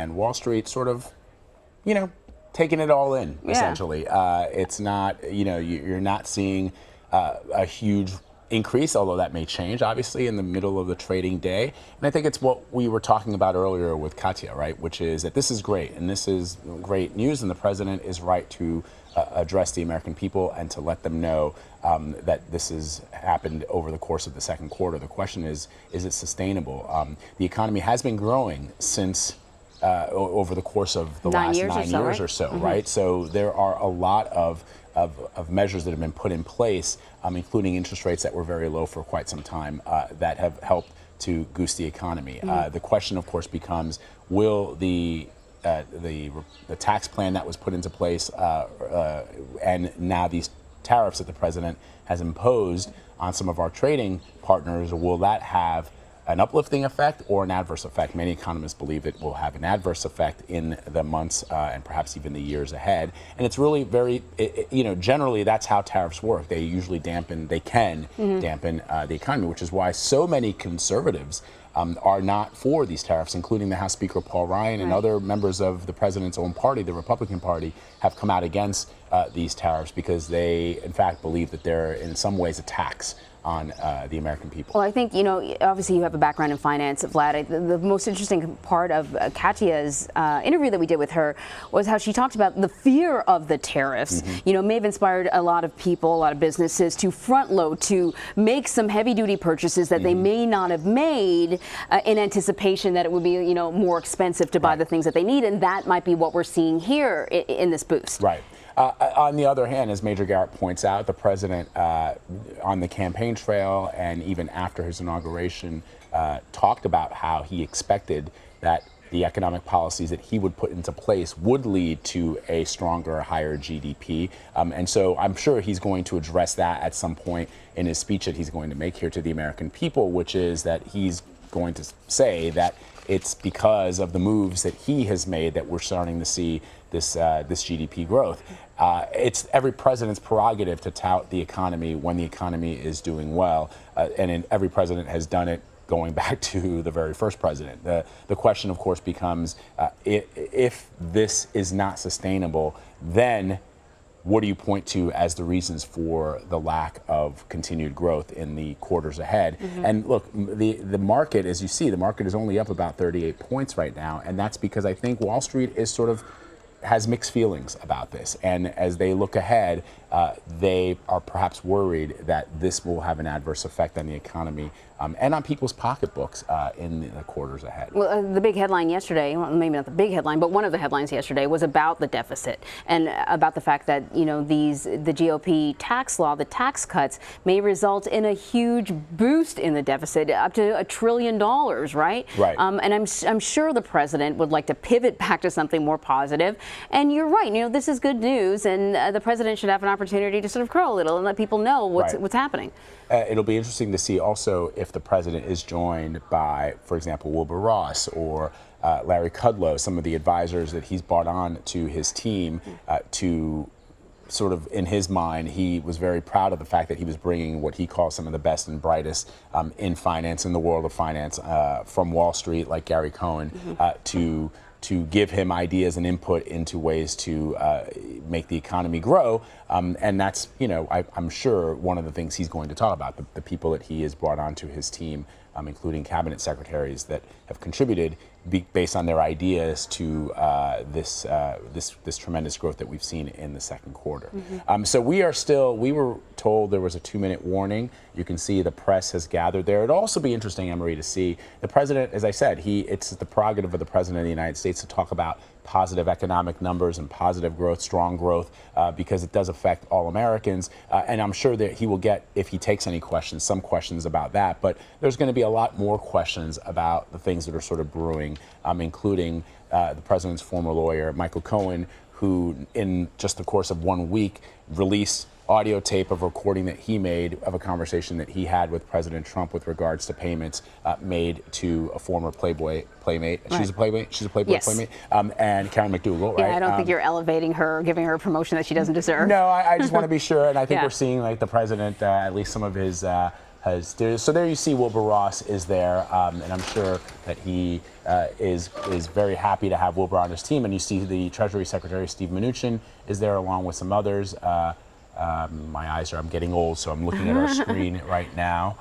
and Wall Street sort of, taking it all in, essentially. It's not, you're not seeing a huge increase, although that may change, obviously, in the middle of the trading day. And I think it's what we were talking about earlier with Katya, right, which is that this is great, and this is great news, and the president is right to address the American people and to let them know that this has happened over the course of the second quarter. The question is it sustainable? The economy has been growing since over the course of the last 9 years or so, right? So there are a lot of measures that have been put in place, including interest rates that were very low for quite some time, that have helped to goose the economy. The question, of course, becomes: will the tax plan that was put into place and now these tariffs that the president has imposed on some of our trading partners, will that have an uplifting effect or an adverse effect? Many economists believe it will have an adverse effect in the months and perhaps even the years ahead. And it's really very, generally that's how tariffs work. They usually dampen the economy, which is why so many conservatives are not for these tariffs, including the House Speaker Paul Ryan and other members of the president's own party, the Republican Party, have come out against these tariffs because they, in fact, believe that they're in some ways a tax on the American people. Well, I think, obviously you have a background in finance, Vlad. The most interesting part of Katya's interview that we did with her was how she talked about the fear of the tariffs, may have inspired a lot of people, a lot of businesses to front load, to make some heavy duty purchases that they may not have made in anticipation that it would be, more expensive to buy the things that they need. And that might be what we're seeing here in this boost. Right. On the other hand, as Major Garrett points out, the president on the campaign trail and even after his inauguration talked about how he expected that the economic policies that he would put into place would lead to a stronger, higher GDP. And so I'm sure he's going to address that at some point in his speech that he's going to make here to the American people, which is that he's going to say that it's because of the moves that he has made that we're starting to see this GDP growth. It's every president's prerogative to tout the economy when the economy is doing well, and every president has done it going back to the very first president. The question, of course, becomes if this is not sustainable, then what do you point to as the reasons for the lack of continued growth in the quarters ahead? And look, the market, as you see, the market is only up about 38 points right now, and that's because I think Wall Street is has mixed feelings about this. And as they look ahead, they are perhaps worried that this will have an adverse effect on the economy and on people's pocketbooks in the quarters ahead. Well, the big headline yesterday, well, maybe not the big headline, but one of the headlines yesterday was about the deficit and about the fact that, the GOP tax law, the tax cuts, may result in a huge boost in the deficit, up to $1 trillion, right? Right. And I'm sure the president would like to pivot back to something more positive. And you're right, this is good news, and the president should have an opportunity to sort of crow a little and let people know what's happening. It'll be interesting to see also if the president is joined by, for example, Wilbur Ross or Larry Kudlow, some of the advisors that he's brought on to his team to sort of, in his mind, he was very proud of the fact that he was bringing what he calls some of the best and brightest in finance, in the world of finance, from Wall Street, like Gary Cohen, to give him ideas and input into ways to make the economy grow. And that's, I'm sure one of the things he's going to talk about, the people that he has brought onto his team, including cabinet secretaries that have contributed based on their ideas to this tremendous growth that we've seen in the second quarter. So we were told there was a 2-minute warning. You can see the press has gathered there. It'll also be interesting, Emery, to see the president, as I said, it's the prerogative of the president of the United States to talk about positive economic numbers and positive growth, strong growth, because it does affect all Americans. And I'm sure that he will get, if he takes any questions, some questions about that. But there's going to be a lot more questions about the things that are sort of brewing, including the president's former lawyer, Michael Cohen, who in just the course of 1 week released audio tape of recording that he made of a conversation that he had with President Trump with regards to payments made to a former Playboy playmate. Right. She's a Playmate. She's a Playboy playmate. And Karen McDougal, right? Yeah, I don't think you're elevating her, giving her a promotion that she doesn't deserve. No, I just want to be sure. And I think we're seeing like the president, at least some of his so there you see Wilbur Ross is there, and I'm sure that he is very happy to have Wilbur on his team. And you see the Treasury Secretary Steve Mnuchin is there along with some others. I'm getting old, so I'm looking at our screen right now.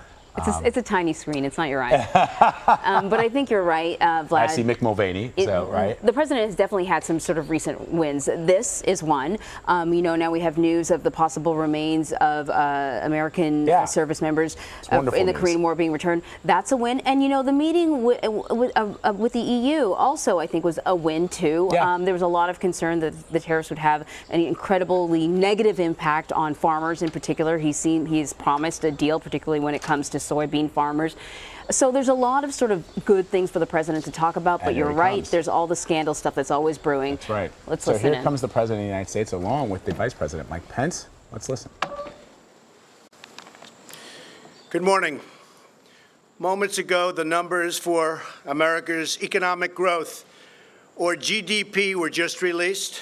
It's a tiny screen. It's not your eyes. But I think you're right, Vlad. I see Mick Mulvaney, right? The president has definitely had some sort of recent wins. This is one. Now we have news of the possible remains of American service members in the Korean War being returned. That's a win. And, the meeting with the EU also, I think, was a win, too. Yeah. There was a lot of concern that the tariffs would have an incredibly negative impact on farmers in particular. He's promised a deal, particularly when it comes to soybean farmers. So there's a lot of sort of good things for the president to talk about, but you're right, there's all the scandal stuff that's always brewing. That's right. Let's listen in. So here comes the president of the United States along with the Vice President, Mike Pence. Let's listen. Good morning. Moments ago, the numbers for America's economic growth, or GDP, were just released.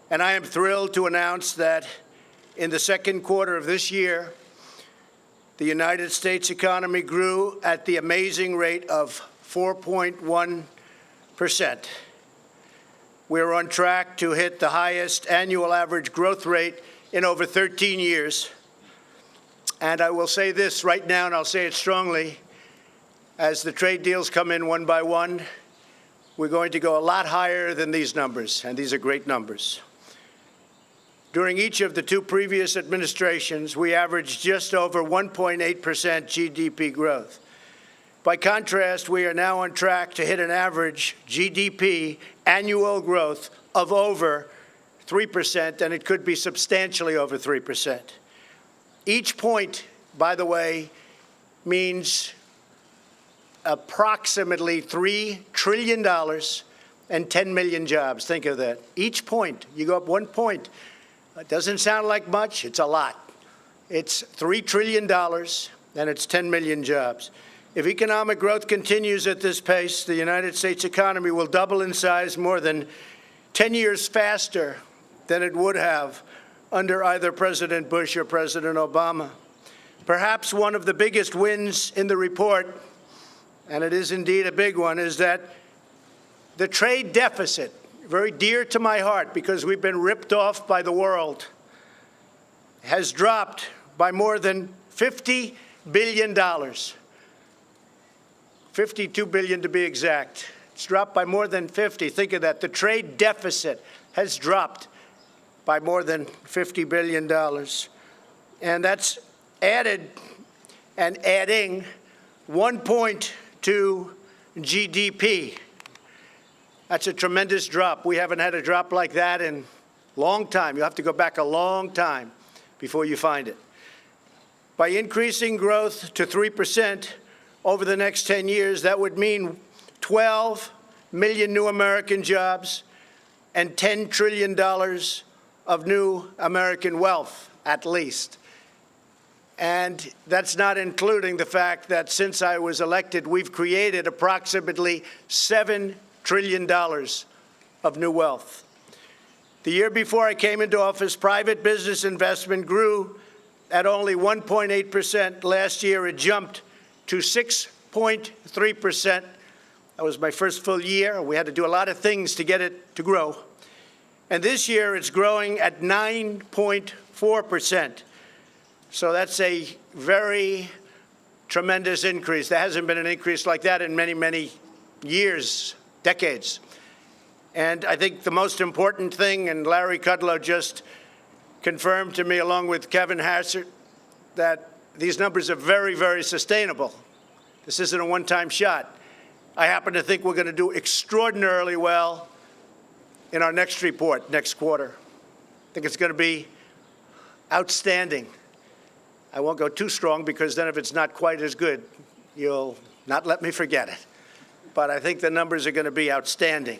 And I am thrilled to announce that in the second quarter of this year, the United States economy grew at the amazing rate of 4.1%. We're on track to hit the highest annual average growth rate in over 13 years. And I will say this right now, and I'll say it strongly, as the trade deals come in one by one, we're going to go a lot higher than these numbers, and these are great numbers. During each of the two previous administrations, we averaged just over 1.8% GDP growth. By contrast, we are now on track to hit an average GDP annual growth of over 3%, and it could be substantially over 3%. Each point, by the way, means approximately $3 trillion and 10 million jobs. Think of that. Each point, you go up 1 point. It doesn't sound like much, it's a lot. It's $3 trillion and it's 10 million jobs. If economic growth continues at this pace, the United States economy will double in size more than 10 years faster than it would have under either President Bush or President Obama. Perhaps one of the biggest wins in the report, and it is indeed a big one, is that the trade deficit, very dear to my heart because we've been ripped off by the world, has dropped by more than $50 billion. $52 billion to be exact. It's dropped by more than 50. Think of that. The trade deficit has dropped by more than $50 billion. And that's added and adding 1 point to GDP. That's a tremendous drop. We haven't had a drop like that in a long time. You have to go back a long time before you find it. By increasing growth to 3% over the next 10 years, that would mean 12 million new American jobs and $10 trillion of new American wealth, at least. And that's not including the fact that since I was elected, we've created approximately $7 trillion of new wealth. The year before I came into office, private business investment grew at only 1.8%. Last year, it jumped to 6.3%. That was my first full year. We had to do a lot of things to get it to grow. And this year, it's growing at 9.4%. So that's a very tremendous increase. There hasn't been an increase like that in many, many years, decades. And I think the most important thing, and Larry Kudlow just confirmed to me along with Kevin Hassert, that these numbers are very, very sustainable. This isn't a one-time shot. I happen to think we're going to do extraordinarily well in our next report, next quarter. I think it's going to be outstanding. I won't go too strong because then if it's not quite as good, you'll not let me forget it. But I think the numbers are going to be outstanding.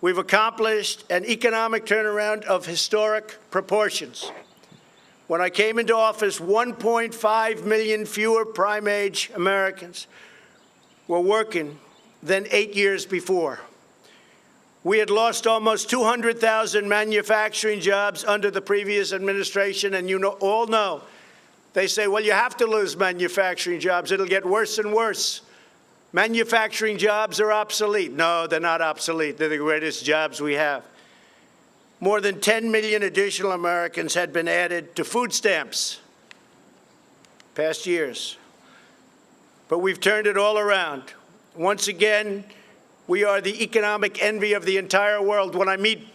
We've accomplished an economic turnaround of historic proportions. When I came into office, 1.5 million fewer prime-age Americans were working than 8 years before. We had lost almost 200,000 manufacturing jobs under the previous administration, and you all know They say, well, you have to lose manufacturing jobs. It'll get worse and worse. Manufacturing jobs are obsolete. No, they're not obsolete. They're the greatest jobs we have. More than 10 million additional Americans had been added to food stamps past years. But we've turned it all around. Once again, we are the economic envy of the entire world. When I meet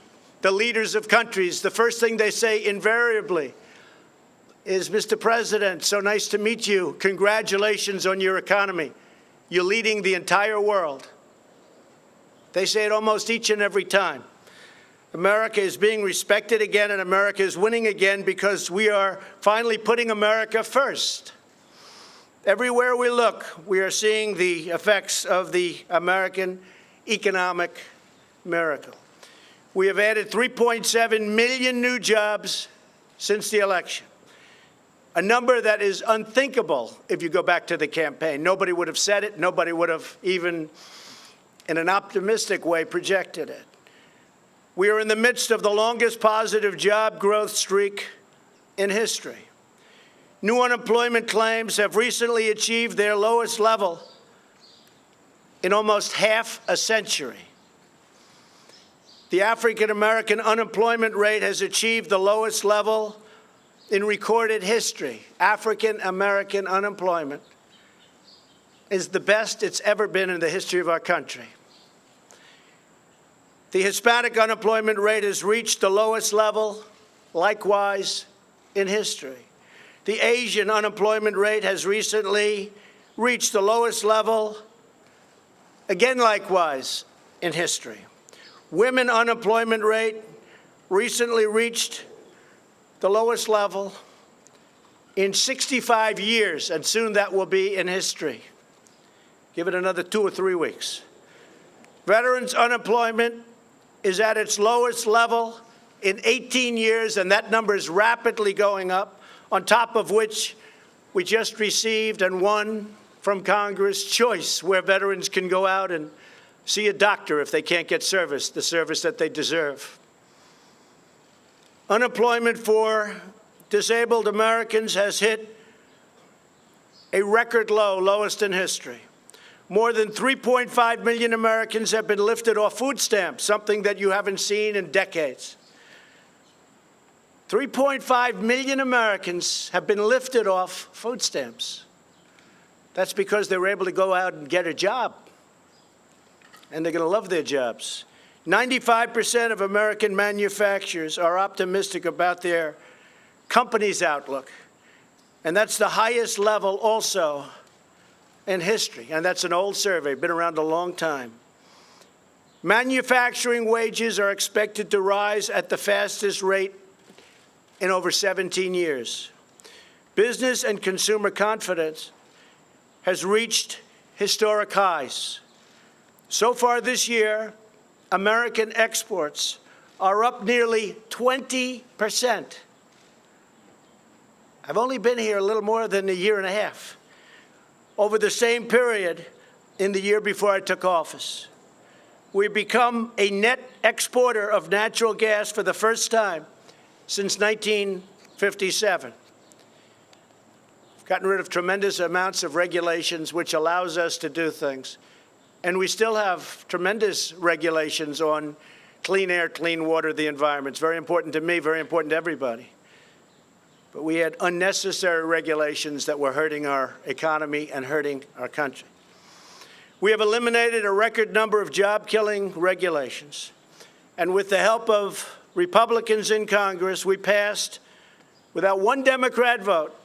the leaders of countries, the first thing they say invariably is, Mr. President, so nice to meet you. Congratulations on your economy. You're leading the entire world. They say it almost each and every time. America is being respected again, and America is winning again because we are finally putting America first. Everywhere we look, we are seeing the effects of the American economic miracle. We have added 3.7 million new jobs since the election, a number that is unthinkable if you go back to the campaign. Nobody would have said it. Nobody would have even, in an optimistic way, projected it. We are in the midst of the longest positive job growth streak in history. New unemployment claims have recently achieved their lowest level in almost half a century. The African American unemployment rate has achieved the lowest level in recorded history. African American unemployment is the best it's ever been in the history of our country. The Hispanic unemployment rate has reached the lowest level, likewise, in history. The Asian unemployment rate has recently reached the lowest level, again, likewise, in history. Women unemployment rate recently reached the lowest level in 65 years, and soon that will be in history. Give it another 2 or 3 weeks. Veterans unemployment is at its lowest level in 18 years, and that number is rapidly going up, on top of which we just received and won from Congress Choice, where veterans can go out and see a doctor if they can't get service, the service that they deserve. Unemployment for disabled Americans has hit a record low, lowest in history. More than 3.5 million Americans have been lifted off food stamps, something that you haven't seen in decades. 3.5 million Americans have been lifted off food stamps. That's because they were able to go out and get a job, and they're going to love their jobs. 95% of American manufacturers are optimistic about their company's outlook, and that's the highest level also in history, and that's an old survey, been around a long time. Manufacturing wages are expected to rise at the fastest rate in over 17 years. Business and consumer confidence has reached historic highs. So far this year, American exports are up nearly 20%. I've only been here a little more than a year and a half. Over the same period in the year before I took office, we've become a net exporter of natural gas for the first time since 1957. We've gotten rid of tremendous amounts of regulations, which allows us to do things. And we still have tremendous regulations on clean air, clean water, the environment. It's very important to me, very important to everybody. But we had unnecessary regulations that were hurting our economy and hurting our country. We have eliminated a record number of job-killing regulations. And with the help of Republicans in Congress, we passed, without one Democrat vote,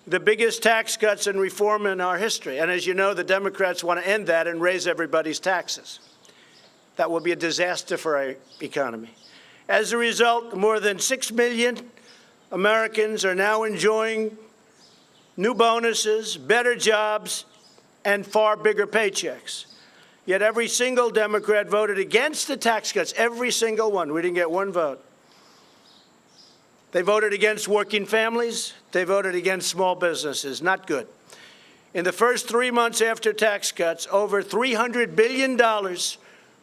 the biggest tax cuts and reform in our history. And as you know, the Democrats want to end that and raise everybody's taxes. That will be a disaster for our economy. As a result, more than 6 million Americans are now enjoying new bonuses, better jobs, and far bigger paychecks. Yet every single Democrat voted against the tax cuts, every single one. We didn't get one vote. They voted against working families. They voted against small businesses. Not good. In the first 3 months after tax cuts, over $300 billion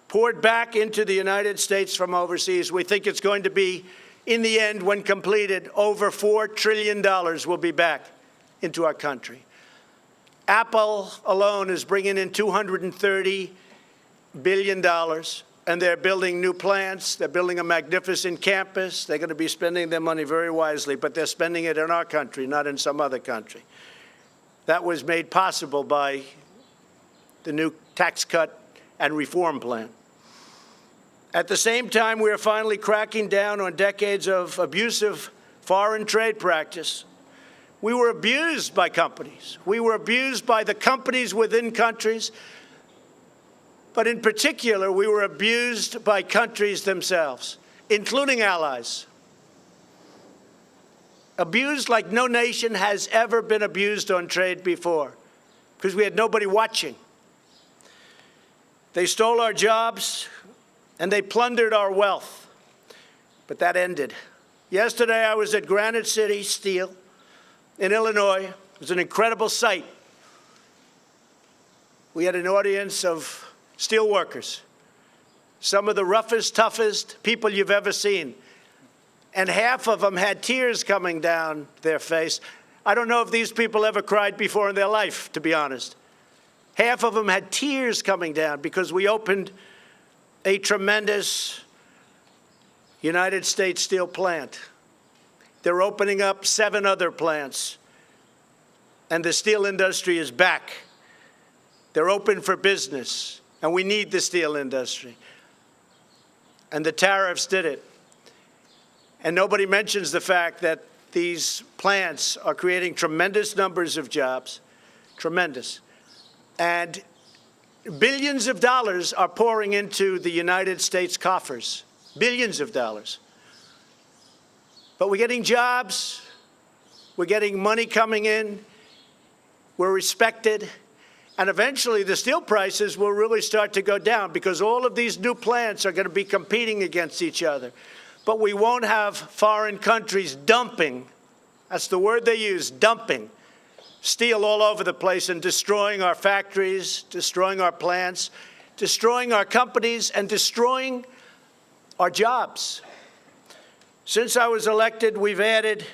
poured back into the United States from overseas. We think it's going to be, in the end, when completed, over $4 trillion will be back into our country. Apple alone is bringing in $230 billion, and they're building new plants. They're building a magnificent campus. They're going to be spending their money very wisely, but they're spending it in our country, not in some other country. That was made possible by the new tax cut and reform plan. At the same time, we are finally cracking down on decades of abusive foreign trade practice. We were abused by companies. We were abused by the companies within countries. But in particular, we were abused by countries themselves, including allies. Abused like no nation has ever been abused on trade before, because we had nobody watching. They stole our jobs, and they plundered our wealth. But that ended. Yesterday, I was at Granite City Steel in Illinois. It was an incredible sight. We had an audience of steel workers, some of the roughest, toughest people you've ever seen. And half of them had tears coming down their face. I don't know if these people ever cried before in their life, to be honest. Half of them had tears coming down because we opened a tremendous United States steel plant. They're opening up 7 other plants, and the steel industry is back. They're open for business, and we need the steel industry. And the tariffs did it. And nobody mentions the fact that these plants are creating tremendous numbers of jobs, tremendous. And billions of dollars are pouring into the United States coffers, billions of dollars. But we're getting jobs, we're getting money coming in, we're respected, and eventually the steel prices will really start to go down because all of these new plants are going to be competing against each other. But we won't have foreign countries dumping, that's the word they use, dumping, steel all over the place and destroying our factories, destroying our plants, destroying our companies, and destroying our jobs. Since I was elected, we've added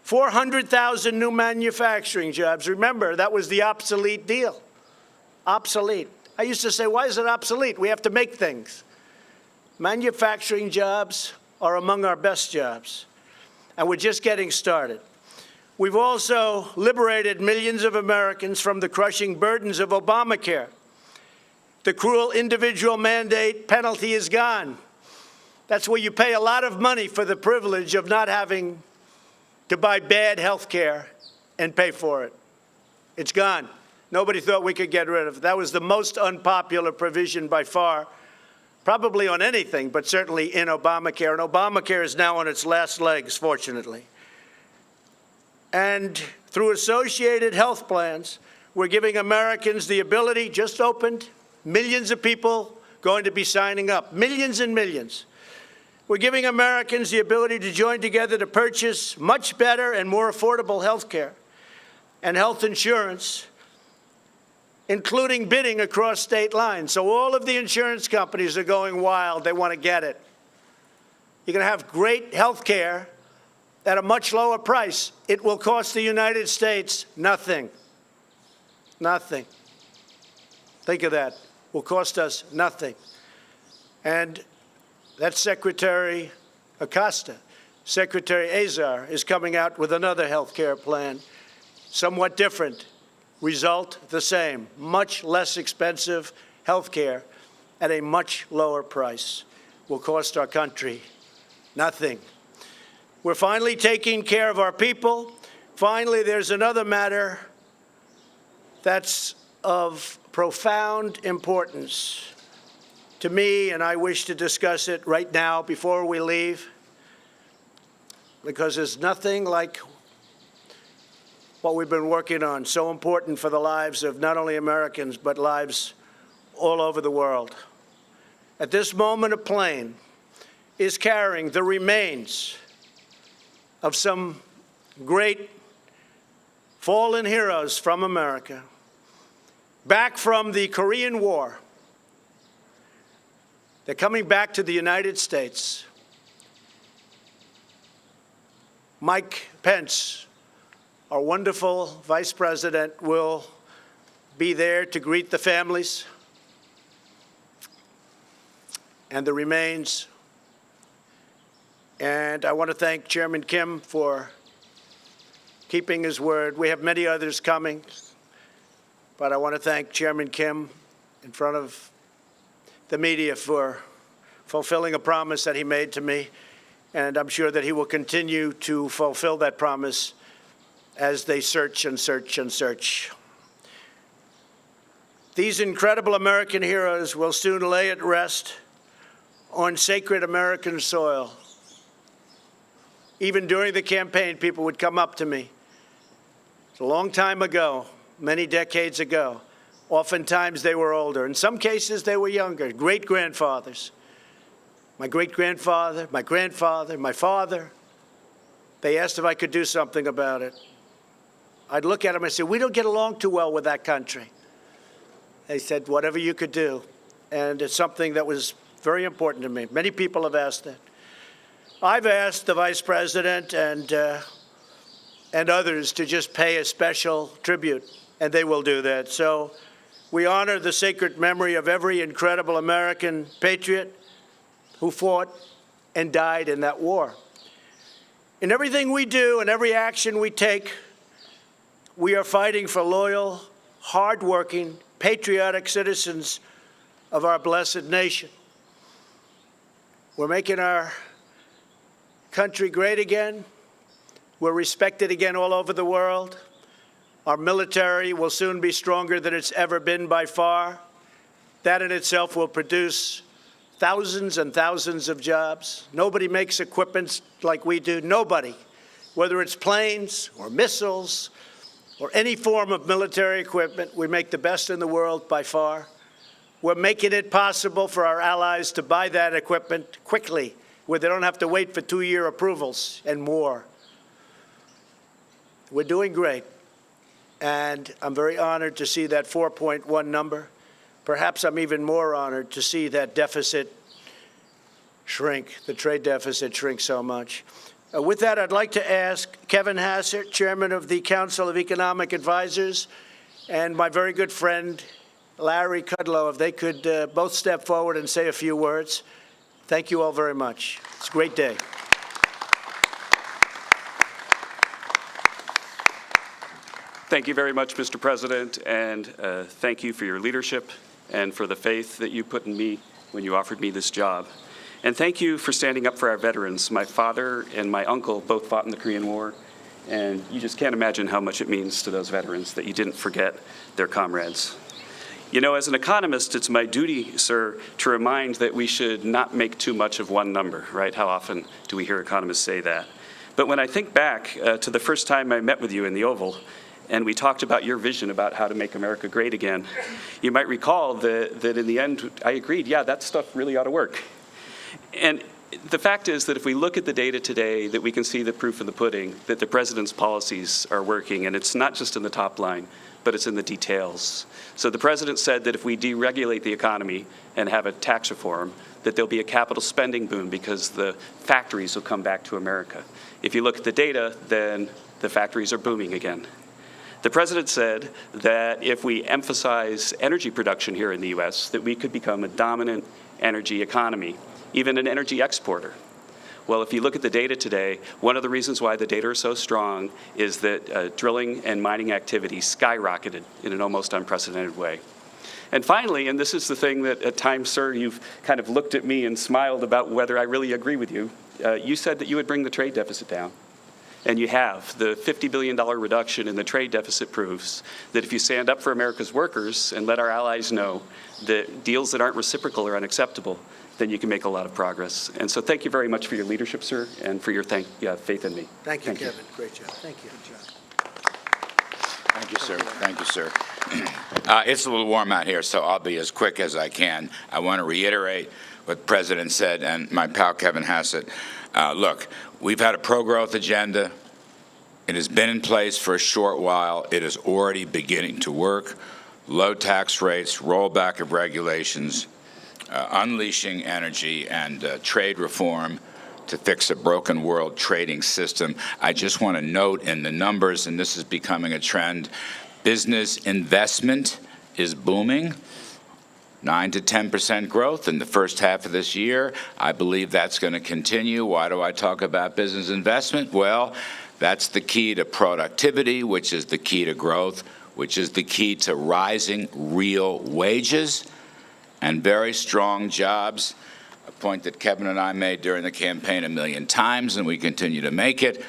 400,000 new manufacturing jobs. Remember, that was the obsolete deal. Obsolete. I used to say, why is it obsolete? We have to make things. Manufacturing jobs are among our best jobs, and we're just getting started. We've also liberated millions of Americans from the crushing burdens of Obamacare. The cruel individual mandate penalty is gone. That's where you pay a lot of money for the privilege of not having to buy bad health care and pay for it. It's gone. Nobody thought we could get rid of it. That was the most unpopular provision by far, probably on anything, but certainly in Obamacare. And Obamacare is now on its last legs, fortunately. And through associated health plans, we're giving Americans the ability, just opened, millions of people going to be signing up, millions and millions. We're giving Americans the ability to join together to purchase much better and more affordable health care and health insurance, including bidding across state lines. So all of the insurance companies are going wild. They want to get it. You're going to have great health care at a much lower price. It will cost the United States nothing. Nothing. Think of that. It will cost us nothing. And that's Secretary Acosta. Secretary Azar is coming out with another health care plan, somewhat different. Result the same, much less expensive health care at a much lower price. Will cost our country nothing. We're finally taking care of our people. Finally, there's another matter that's of profound importance to me, and I wish to discuss it right now before we leave, because there's nothing like what we've been working on, so important for the lives of not only Americans, but lives all over the world. At this moment, a plane is carrying the remains of some great fallen heroes from America, back from the Korean War. They're coming back to the United States. Mike Pence, Our wonderful Vice President will be there to greet the families and the remains. And I want to thank Chairman Kim for keeping his word. We have many others coming, but I want to thank Chairman Kim in front of the media for fulfilling a promise that he made to me, and I'm sure that he will continue to fulfill that promise as they search and search and search. These incredible American heroes will soon lay at rest on sacred American soil. Even during the campaign, people would come up to me. It's a long time ago, many decades ago. Oftentimes they were older. In some cases, they were younger, great-grandfathers. My great-grandfather, my grandfather, my father. They asked if I could do something about it. I'd look at them and say, we don't get along too well with that country. They said, whatever you could do. And it's something that was very important to me. Many people have asked that. I've asked the Vice President and others to just pay a special tribute, and they will do that. So we honor the sacred memory of every incredible American patriot who fought and died in that war. In everything we do and every action we take, we are fighting for loyal, hardworking, patriotic citizens of our blessed nation. We're making our country great again. We're respected again all over the world. Our military will soon be stronger than it's ever been by far. That in itself will produce thousands and thousands of jobs. Nobody makes equipment like we do. Nobody. Whether it's planes or missiles or any form of military equipment, we make the best in the world by far. We're making it possible for our allies to buy that equipment quickly, where they don't have to wait for 2-year approvals and more. We're doing great, and I'm very honored to see that 4.1 number. Perhaps I'm even more honored to see that deficit shrink, the trade deficit shrink so much. With that, I'd like to ask Kevin Hassett, Chairman of the Council of Economic Advisors, and my very good friend, Larry Kudlow, if they could both step forward and say a few words. Thank you all very much. It's a great day. Thank you very much, Mr. President, and thank you for your leadership and for the faith that you put in me when you offered me this job. And thank you for standing up for our veterans. My father and my uncle both fought in the Korean War, and you just can't imagine how much it means to those veterans that you didn't forget their comrades. You know, as an economist, it's my duty, sir, to remind that we should not make too much of one number, right? How often do we hear economists say that? But when I think back to the first time I met with you in the Oval, and we talked about your vision about how to make America great again, you might recall that in the end, I agreed, yeah, that stuff really ought to work. And the fact is that if we look at the data today, that we can see the proof in the pudding, that the president's policies are working, and it's not just in the top line, but it's in the details. So the president said that if we deregulate the economy and have a tax reform, that there'll be a capital spending boom because the factories will come back to America. If you look at the data, then the factories are booming again. The president said that if we emphasize energy production here in the U.S., that we could become a dominant energy economy, even an energy exporter. Well, if you look at the data today, one of the reasons why the data are so strong is that drilling and mining activity skyrocketed in an almost unprecedented way. And finally, and this is the thing that at times, sir, you've kind of looked at me and smiled about whether I really agree with you, you said that you would bring the trade deficit down. And you have. The $50 billion reduction in the trade deficit proves that if you stand up for America's workers and let our allies know that deals that aren't reciprocal are unacceptable, then you can make a lot of progress. And so thank you very much for your leadership, sir, and for your faith in me. Thank you, Kevin. Great job. Thank you. Good job. Thank you, sir. Thank you, sir. It's a little warm out here, so I'll be as quick as I can. I want to reiterate what the President said and my pal Kevin Hassett. Look, we've had a pro-growth agenda. It has been in place for a short while. It is already beginning to work. Low tax rates, rollback of regulations, unleashing energy and trade reform, to fix a broken world trading system. I just want to note in the numbers, and this is becoming a trend, business investment is booming. 9 to 10% growth in the first half of this year. I believe that's going to continue. Why do I talk about business investment? Well, that's the key to productivity, which is the key to growth, which is the key to rising real wages and very strong jobs, a point that Kevin and I made during the campaign 1,000,000 times, and we continue to make it.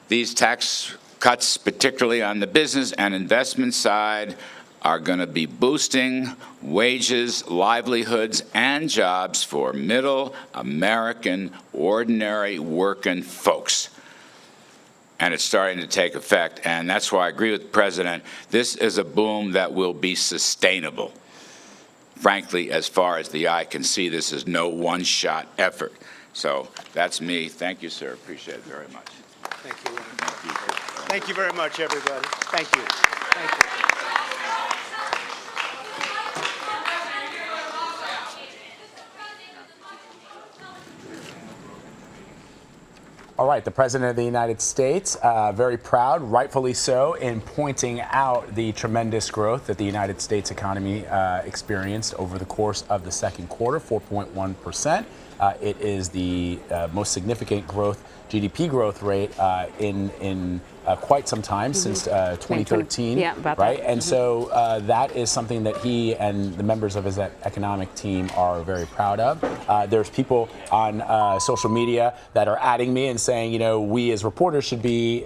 These tax cuts, particularly on the business and investment side, are going to be boosting wages, livelihoods, and jobs for middle American, ordinary working folks. And it's starting to take effect, and that's why I agree with the President. This is a boom that will be sustainable. Frankly, as far as the eye can see, this is no one-shot effort. So that's me. Thank you, sir. Appreciate it very much. Thank you. Thank you very much, everybody. Thank you. Thank you. All right, the President of the United States, very proud, rightfully so, in pointing out the tremendous growth that the United States economy experienced over the course of the second quarter, 4.1%. It is the most significant GDP growth rate in quite some time, since 2013. Yeah, about right? that. And so that is something that he and the members of his economic team are very proud of. There's people on social media that are adding me and saying, you know, we as reporters should be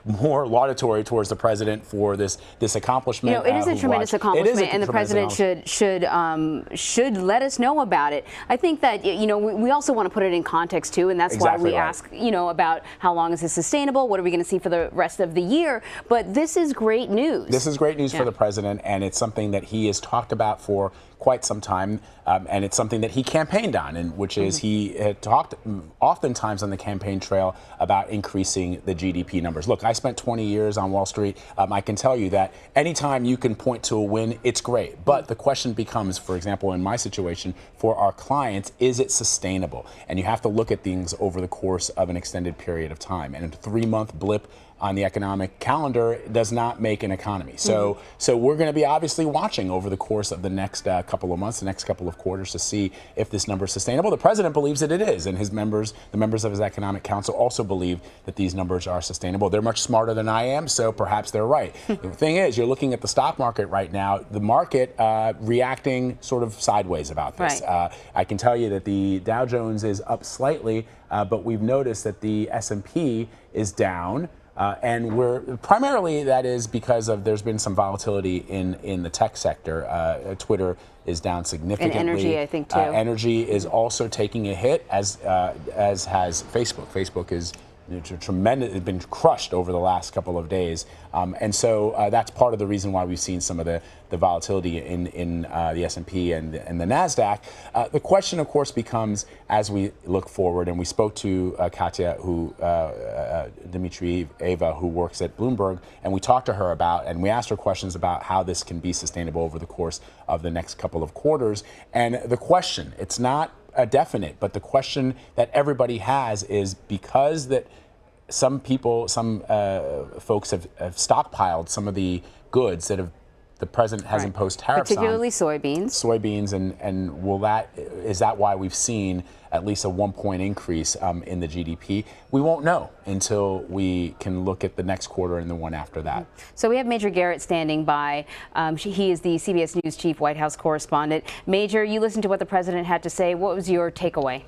more laudatory towards the president for this accomplishment. You know, it is a tremendous accomplishment, and the president should let us know about it. I think that, you know, we also want to put it in context too, and that's Exactly why we ask, you know, about how long is this sustainable? What are we going to see for the rest of the year? But this is great news. This is great news for the president, and it's something that he has talked about for quite some time, and it's something that he campaigned on, and which is he had talked oftentimes on the campaign trail about increasing the GDP numbers. Look, I spent 20 years on Wall Street. I can tell you that anytime you can point to a win, it's great. But the question becomes, for example, in my situation, for our clients, is it sustainable? And you have to look at things over the course of an extended period of time. And a 3-month blip on the economic calendar does not make an economy. So we're going to be obviously watching over the course of the next couple of months, the next couple of quarters, to see if this number is sustainable. The president believes that it is, and the members of his economic council also believe that these numbers are sustainable. They're much smarter than I am, so perhaps they're right. The thing is, you're looking at the stock market right now, the market reacting sort of sideways about this. Right. I can tell you that the Dow Jones is up slightly, but we've noticed that the S&P is down. And primarily that is because there's been some volatility in the tech sector. Twitter is down significantly. And energy, I think, too. Energy is also taking a hit, as has Facebook. Facebook is tremendous. It's been crushed over the last couple of days, and so that's part of the reason why we've seen some of the volatility in the S&P and the NASDAQ. The question, of course, becomes as we look forward, and we spoke to Katya, Dmitrieva, who works at Bloomberg, and we talked to her and we asked her questions about how this can be sustainable over the course of the next couple of quarters. And the question, it's not a definite, but the question that everybody has is, because that some folks have stockpiled some of the goods that the president has imposed tariffs on, particularly soybeans, and is that why we've seen at least a 1-point increase in the GDP? We won't know until we can look at the next quarter and the one after that. So we have Major Garrett standing by. He is the CBS News chief White House correspondent. Major, you listened to what the president had to say. What was your takeaway?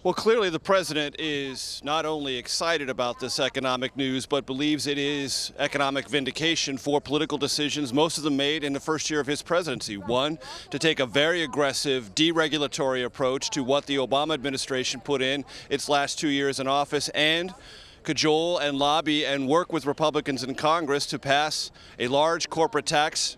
Well, clearly the president is not only excited about this economic news, but believes it is economic vindication for political decisions, most of them made in the first year of his presidency. One, to take a very aggressive deregulatory approach to what the Obama administration put in its last 2 years in office, and cajole and lobby and work with Republicans in Congress to pass a large corporate tax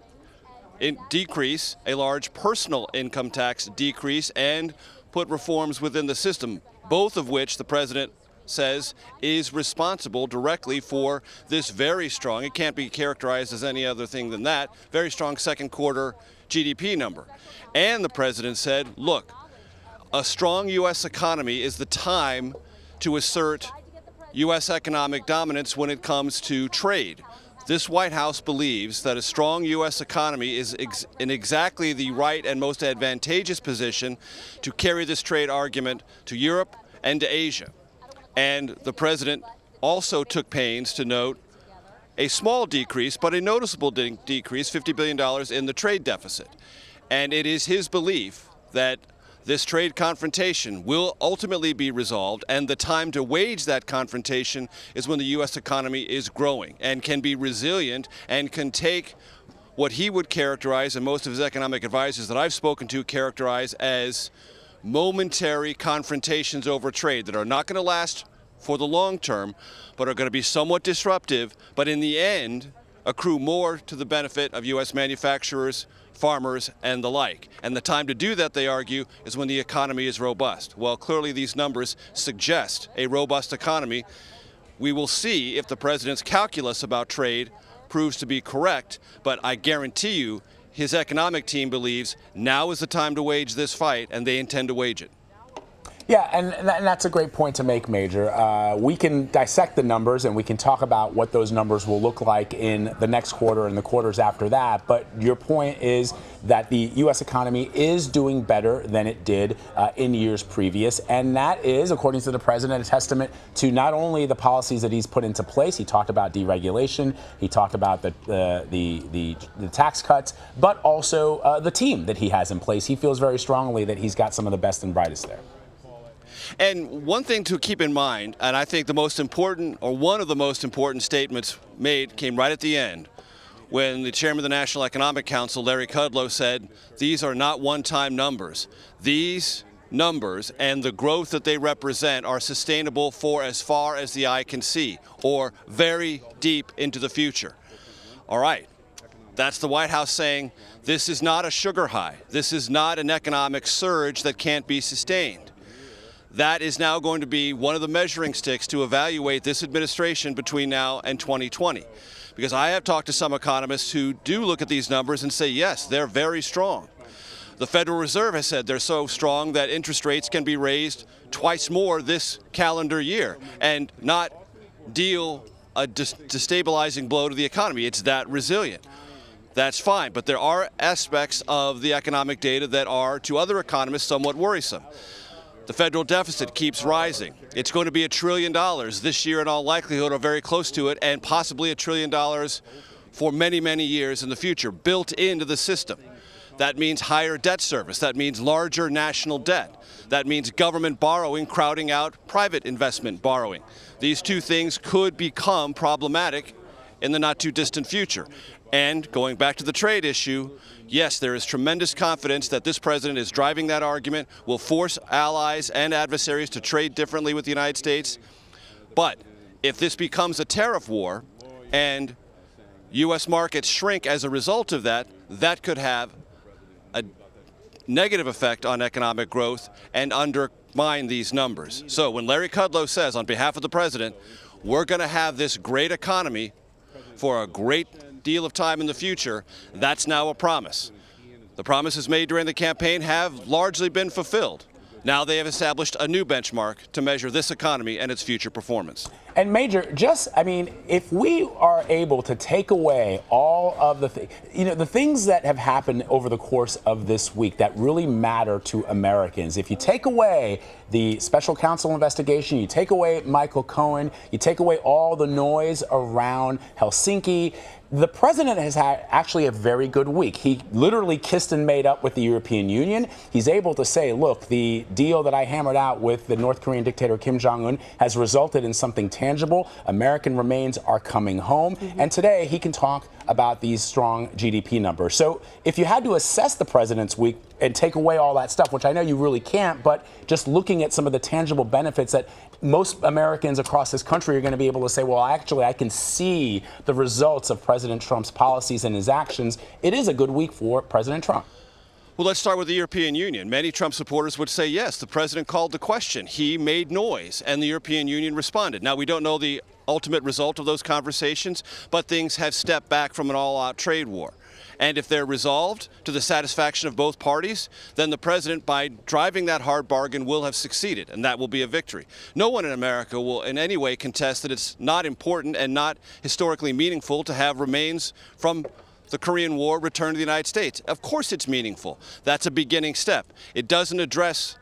decrease, a large personal income tax decrease, and put reforms within the system, both of which the president says is responsible directly for this very strong, it can't be characterized as any other thing than that, very strong second quarter GDP number. And the president said, look, a strong U.S. economy is the time to assert U.S. economic dominance when it comes to trade. This White House believes that a strong U.S. economy is in exactly the right and most advantageous position to carry this trade argument to Europe and to Asia. And the president also took pains to note a small decrease, but a noticeable decrease, $50 billion in the trade deficit. And it is his belief that this trade confrontation will ultimately be resolved, and the time to wage that confrontation is when the U.S. economy is growing and can be resilient and can take what he would characterize, and most of his economic advisors that I've spoken to characterize as momentary confrontations over trade that are not going to last for the long term, but are going to be somewhat disruptive, but in the end accrue more to the benefit of U.S. manufacturers, farmers, and the like. And the time to do that, they argue, is when the economy is robust. Well, clearly these numbers suggest a robust economy. We will see if the president's calculus about trade proves to be correct, but I guarantee you his economic team believes now is the time to wage this fight, and they intend to wage it. Yeah, and that's a great point to make, Major. We can dissect the numbers and we can talk about what those numbers will look like in the next quarter and the quarters after that. But your point is that the U.S. economy is doing better than it did in years previous. And that is, according to the president, a testament to not only the policies that he's put into place. He talked about deregulation. He talked about the tax cuts, but also the team that he has in place. He feels very strongly that he's got some of the best and brightest there. And one thing to keep in mind, and I think the most important, or one of the most important statements made came right at the end, when the chairman of the National Economic Council, Larry Kudlow, said, these are not one-time numbers. These numbers and the growth that they represent are sustainable for as far as the eye can see, or very deep into the future. All right. That's the White House saying, this is not a sugar high. This is not an economic surge that can't be sustained. That is now going to be one of the measuring sticks to evaluate this administration between now and 2020. Because I have talked to some economists who do look at these numbers and say, yes, they're very strong. The Federal Reserve has said they're so strong that interest rates can be raised twice more this calendar year and not deal a destabilizing blow to the economy. It's that resilient. That's fine, but there are aspects of the economic data that are, to other economists, somewhat worrisome. The federal deficit keeps rising. It's going to be $1 trillion this year in all likelihood, or very close to it, and possibly $1 trillion for many, many years in the future, built into the system. That means higher debt service. That means larger national debt. That means government borrowing crowding out private investment borrowing. These two things could become problematic in the not too distant future. And going back to the trade issue, yes, there is tremendous confidence that this president is driving that argument, will force allies and adversaries to trade differently with the United States. But if this becomes a tariff war and U.S. markets shrink as a result of that, that could have a negative effect on economic growth and undermine these numbers. So when Larry Kudlow says, on behalf of the president, we're going to have this great economy for a great deal of time in the future, that's now a promise. The promises made during the campaign have largely been fulfilled. Now they have established a new benchmark to measure this economy and its future performance. And Major, if we are able to take away all of the things that have happened over the course of this week that really matter to Americans, if you take away the special counsel investigation, you take away Michael Cohen, you take away all the noise around Helsinki, the president has had actually a very good week. He literally kissed and made up with the European Union. He's able to say, look, the deal that I hammered out with the North Korean dictator Kim Jong-un has resulted in something tangible. American remains are coming home. Mm-hmm. And today he can talk about these strong GDP numbers. So if you had to assess the president's week and take away all that stuff, which I know you really can't, but just looking at some of the tangible benefits that most Americans across this country are going to be able to say, well, actually, I can see the results of President Trump's policies and his actions. It is a good week for President Trump. Well, let's start with the European Union. Many Trump supporters would say, yes, the president called the question. He made noise, and the European Union responded. Now, we don't know the ultimate result of those conversations, but things have stepped back from an all-out trade war. And if they're resolved to the satisfaction of both parties, then the president, by driving that hard bargain, will have succeeded, and that will be a victory. No one in America will in any way contest that it's not important and not historically meaningful to have remains from the Korean War return to the United States. Of course it's meaningful. That's a beginning step. It doesn't address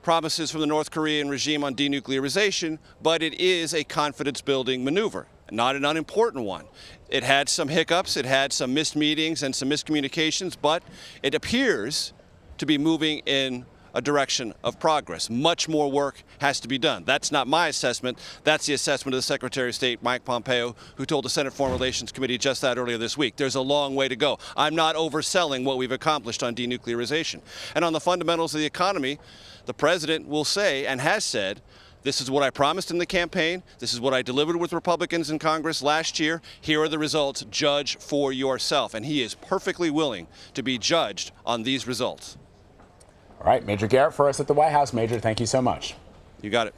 promises from the North Korean regime on denuclearization, but it is a confidence-building maneuver, not an unimportant one. It had some hiccups, it had some missed meetings and some miscommunications, but it appears to be moving in a direction of progress. Much more work has to be done. That's not my assessment. That's the assessment of the Secretary of State, Mike Pompeo, who told the Senate Foreign Relations Committee just that earlier this week. There's a long way to go. I'm not overselling what we've accomplished on denuclearization. And on the fundamentals of the economy, the president will say, and has said, this is what I promised in the campaign. This is what I delivered with Republicans in Congress last year. Here are the results. Judge for yourself. And he is perfectly willing to be judged on these results. All right, Major Garrett for us at the White House. Major, thank you so much. You got it.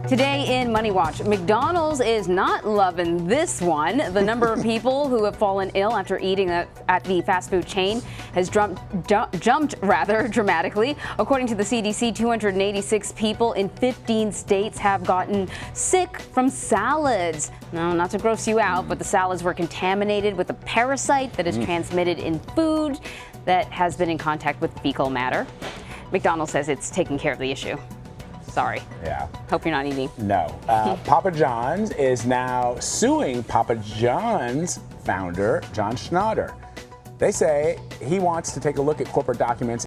Today in Money Watch, McDonald's is not loving this one. The number of people who have fallen ill after eating at the fast food chain has jumped rather dramatically. According to the CDC, 286 people in 15 states have gotten sick from salads. No, not to gross you out, but the salads were contaminated with a parasite that is transmitted in food that has been in contact with fecal matter. McDonald's says it's taking care of the issue. Sorry. Yeah. Hope you're not eating. No. Papa John's is now suing Papa John's founder, John Schnatter. They say he wants to take a look at corporate documents